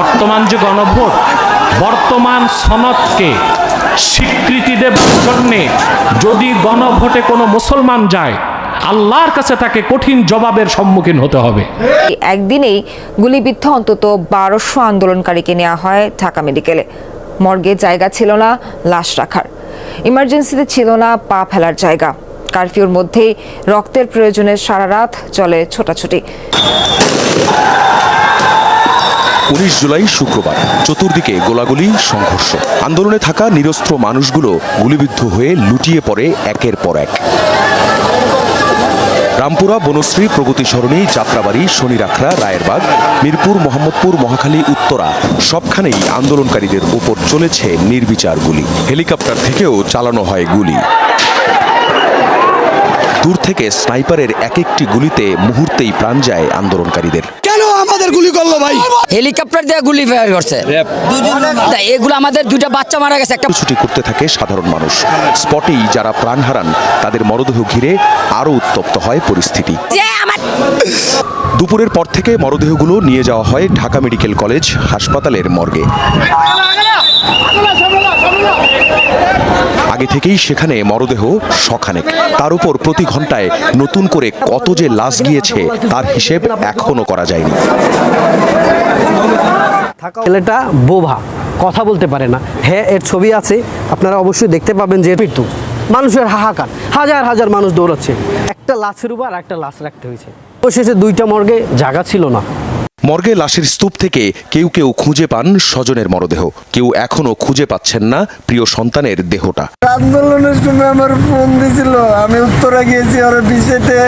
বর্তমান যে গণভোট, বর্তমান সনদকে স্বীকৃতি দেবার জন্যে যদি গণভোটে কোনো মুসলমান যায়, আল্লাহর কাছে তাকে কঠিন জবাবের সম্মুখীন হতে হবে। একদিনেই গুলিবিদ্ধ অন্তত 1200 আন্দোলনকারীকে নেওয়া হয় ঢাকা মেডিকেলে। মর্গে জায়গা ছিল না লাশ রাখার, ইমার্জেন্সিতে ছিল না পা ফেলার জায়গা। কারফিউর মধ্যেই রক্তের প্রয়োজনে সারা রাত চলে ছোটাছুটি। 19 জুলাই শুক্রবার, চতুর্দিকে গোলাগুলি, সংঘর্ষ। আন্দোলনে থাকা নিরস্ত্র মানুষগুলো গুলিবিদ্ধ হয়ে লুটিয়ে পড়ে একের পর এক। রামপুরা, বনশ্রী, প্রগতি সরণি, যাত্রাবাড়ি, শনিরাখড়া, রায়েরবাগ, মিরপুর, মোহাম্মদপুর, মহাখালী, উত্তরা সবখানেই আন্দোলনকারীদের উপর চলেছে নির্বিচার গুলি। হেলিকপ্টার থেকেও চালানো হয় গুলি। দূর থেকে স্নাইপারের এক একটি গুলিতে মুহূর্তেই প্রাণ যায় আন্দোলনকারীদের। কেন আমাদের গুলি করলো ভাই? হেলিকপ্টার দিয়ে গুলি ফায়ার করছে। এগুলো আমাদের দুইটা বাচ্চা মারা গেছে। একটা ছুটি করতে থাকে সাধারণ মানুষ। স্পটেই যারা প্রাণ হারান তাদের মরদেহ ঘিরে আরো উত্তপ্ত হয় পরিস্থিতি। দুপুরের পর থেকে মরদেহগুলো নিয়ে যাওয়া হয় ঢাকা মেডিকেল কলেজ হাসপাতালের মর্গে। আগে থেকেই সেখানে মরদেহ শখানেক। তার উপর প্রতি ঘন্টায় নতুন করে কত যে লাশ গিয়েছে তার হিসেব এখনো করা যায়নি। ছেলেটা বোভা, কথা বলতে পারে না। হ্যাঁ, এর ছবি আছে, আপনারা অবশ্যই দেখতে পাবেন যে মৃত্যু। মানুষের হাহাকার, হাজার হাজার মানুষ দৌড়াচ্ছে। একটা লাশের উপর একটা লাশ রাখতে হয়েছে। অবশেষে দুইটা মর্গে জায়গা ছিল না। মর্গে লাশের স্তূপ থেকে কেউ কেউ খুঁজে পান স্বজনের মরদেহ, কেউ এখনো খুঁজে পাচ্ছেন না প্রিয় সন্তানের দেহটা। আন্দোলনের সময় আমার ফোন দিছিল, আমি উত্তরা গিয়েছি ওর বিষয়তে।